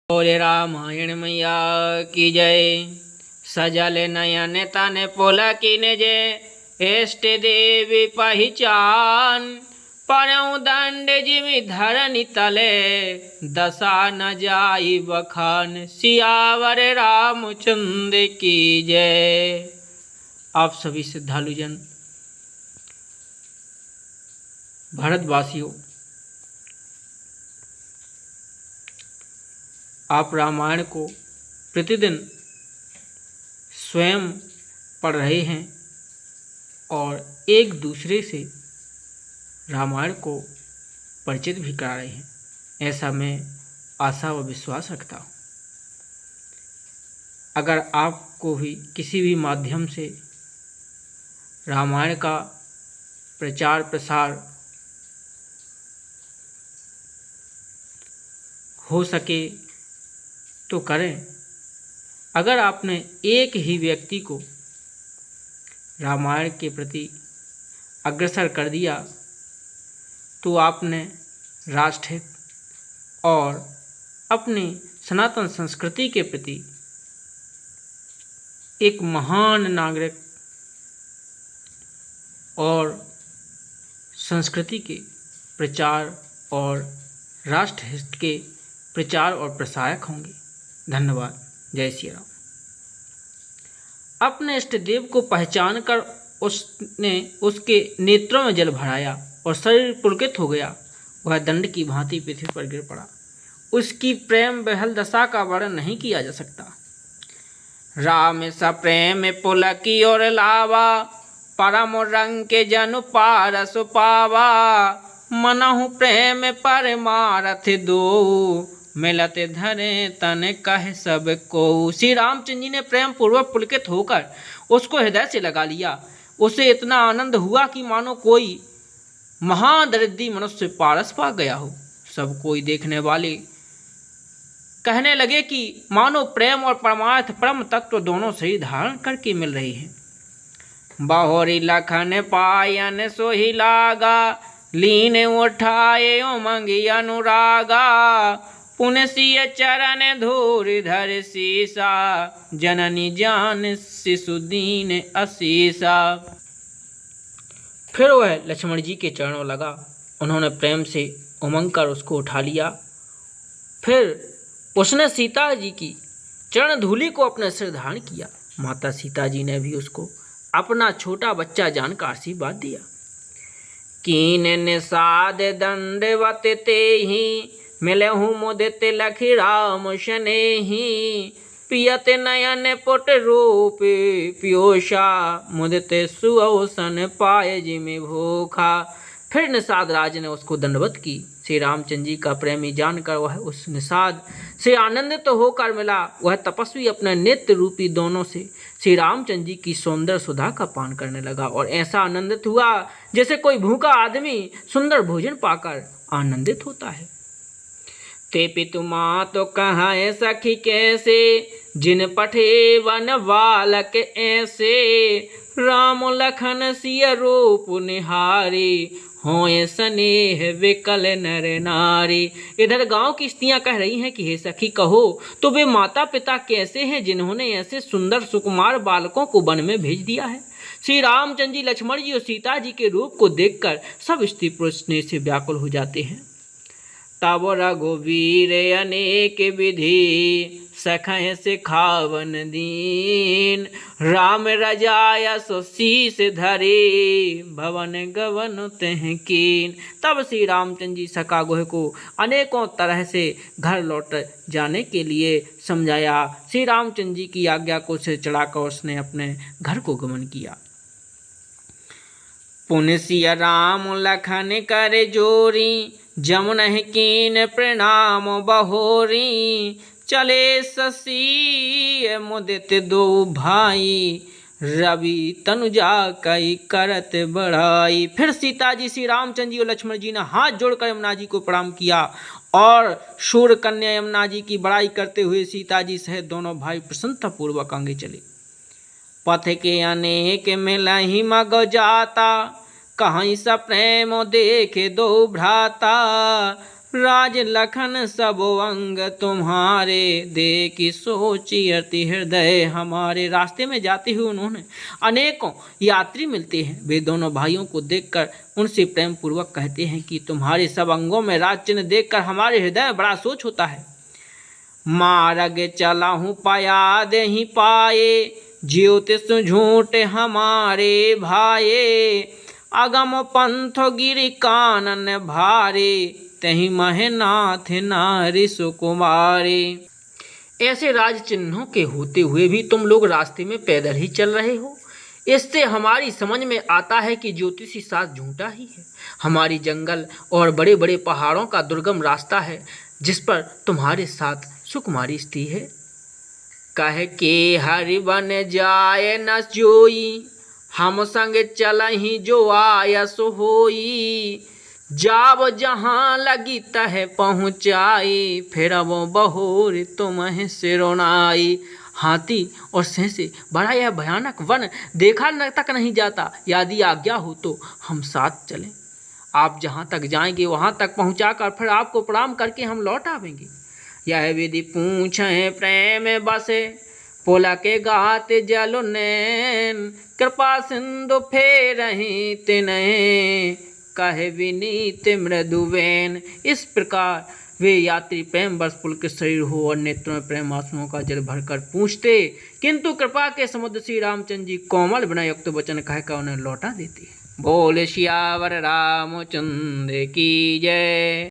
बोले रामायण मैया की जय। सजल नयन तन पुलकिन जे इष्ट देवी पहचान। परऊ दंड जिमि धरनि तले दशा न जाई बखान। सियावर रामचंद्र की जय। आप सभी श्रद्धालुजन भारतवासियों, आप रामायण को प्रतिदिन स्वयं पढ़ रहे हैं और एक दूसरे से रामायण को परिचित भी करा रहे हैं, ऐसा मैं आशा व विश्वास रखता हूँ। अगर आपको भी किसी भी माध्यम से रामायण का प्रचार प्रसार हो सके तो करें। अगर आपने एक ही व्यक्ति को रामायण के प्रति अग्रसर कर दिया तो आपने राष्ट्रहित और अपनी सनातन संस्कृति के प्रति एक महान नागरिक और संस्कृति के प्रचार और राष्ट्रहित के प्रचार और प्रसारक होंगे। धन्यवाद। जय श्री राम। अपने इष्ट देव को पहचान कर उसने उसके नेत्रों में जल भराया और शरीर पुलकित हो गया। वह दंड की भांति पृथ्वी पर गिर पड़ा। उसकी प्रेम बहल दशा का वर्णन नहीं किया जा सकता। राम सा प्रेम पुलकी और लावा, परम रंग के जनु पारस पावा। मनहु प्रेम परमारथ दो, मिलत धरे तन कह सब को। श्री रामचंद्र जी ने प्रेम पूर्वक पुलकित होकर उसको हृदय से लगा लिया। उसे इतना आनंद हुआ कि मानो कोई महादरिद्री मनुष्य पारस पा गया हो। सब कोई देखने वाले कहने लगे कि मानो प्रेम और परमार्थ परम तत्व दोनों शरीर धारण करके मिल रहे हैं। बाहोरी लखन पायन सोही लागा, लीन उठाए उमंगी अनुरागा। पुनसिय चरण धूर धर सीसा, जननी जान शिशु दीन असीसा। फिर वह लक्ष्मण जी के चरणों लगा। उन्होंने प्रेम से उमंग कर उसको उठा लिया। फिर उसने सीता जी की चरण धूलि को अपने सिर धारण किया। माता सीता जी ने भी उसको अपना छोटा बच्चा जानकर आशीर्वाद दिया। कीन निषाद दंडवत तेहि, मिलहु मुदित लखि राम शनेहि। पियत नयन पुट रूप पियोषा, मुदित सुअवसन पाय जिमि भूखा। फिर निषाद राज ने उसको दंडवत की। श्री रामचंद्र जी का प्रेमी जानकर वह उस निषाद से आनंदित तो होकर मिला। वह तपस्वी अपने नित्य रूपी दोनों से श्री रामचंद्र जी की सौंदर्य सुधा का पान करने लगा और ऐसा आनंदित हुआ जैसे कोई भूखा आदमी सुंदर भोजन पाकर आनंदित होता है। ते पितु माँ तो कहाँ सखी कैसे, जिन पठे वन बालक ऐसे। राम लखन सिय रूप निहारी, होए स्नेह विकल नर नारी। इधर गांव की स्त्रियां कह रही हैं कि हे सखी कहो तो वे माता पिता कैसे हैं जिन्होंने ऐसे सुंदर सुकुमार बालकों को वन में भेज दिया है। श्री रामचंद्र जी, लक्ष्मण जी और सीता जी के रूप को देखकर सब स्त्री पुरुष स्नेह से व्याकुल हो जाते हैं। तब रघुवीर अनेक विधि, सखय सिखावन दीन। राम रजाया सो शीस धरे, भवन गवन तह कीन। तब श्री रामचंद्र जी सखा गोह को अनेकों तरह से घर लौट जाने के लिए समझाया। श्री रामचंद्र जी की आज्ञा को सिर चढ़ाकर उसने अपने घर को गमन किया। पुनसिय राम लखन कर जोरी, जमुनहि कीन प्रणाम बहोरी। चले शशि मुदित दो भाई, रवि तनुजा कई करत बढ़ाई। फिर सीता जी, श्री रामचंद्र जी और लक्ष्मण जी ने हाथ जोड़कर यमुना जी को प्रणाम किया और शूर कन्या यमुना जी की बड़ाई करते हुए सीता जी सहित दोनों भाई प्रसन्नता पूर्वक आगे चले। पथ के अनेक मिलहि मग जाता, कहीं सा प्रेम देखे दो भ्राता। राज लखन सब अंग तुम्हारे, देखी सोची अति हृदय हमारे। रास्ते में जाते हुए उन्होंने अनेकों यात्री मिलते हैं। वे दोनों भाइयों को देखकर उनसे प्रेम पूर्वक कहते हैं कि तुम्हारे सब अंगों में राज चिन्ह देखकर हमारे हृदय में बड़ा सोच होता है। मार्ग चला हूँ पाया दे ही पाए, ज्योतिष झूठ हमारे भाए। अगम पंथ गिरि कानन भारे, तही महनाथ नारी सुकुमारे। ऐसे राज चिन्हों के होते हुए भी तुम लोग रास्ते में पैदल ही चल रहे हो। इससे हमारी समझ में आता है कि ज्योतिषी साथ झूठा ही है। हमारी जंगल और बड़े बड़े पहाड़ों का दुर्गम रास्ता है जिस पर तुम्हारे साथ सुकुमारी स्थित है। कह के हरि बन जाए न जोई, हम संग चलहि जो आया सो होई। जाब जहाँ लगी तह पहुँचाई, फिर वो बहोर तुम्हें सिरोनाई। हाथी और सिंह से बड़ा यह भयानक वन देखा तक नहीं जाता। यदि आज्ञा हो तो हम साथ चलें। आप जहाँ तक जाएंगे वहाँ तक पहुँचाकर फिर आपको प्रणाम करके हम लौट आवेंगे। यह विधि पूछें प्रेम बसे, पुलके गाते जल नैन। कृपा सिंधु फेरहि तिन्हे, कहे विनीत मृदुवैन। इस प्रकार वे यात्री प्रेम बस पुलकित शरीर हो और नेत्रों में प्रेम आंसुओं का जल भरकर पूछते, किंतु कृपा के समुद्र श्री रामचंद्र जी कोमल विनय युक्त वचन कहकर उन्हें लौटा देते। बोल सियावर रामचंद्र की जय।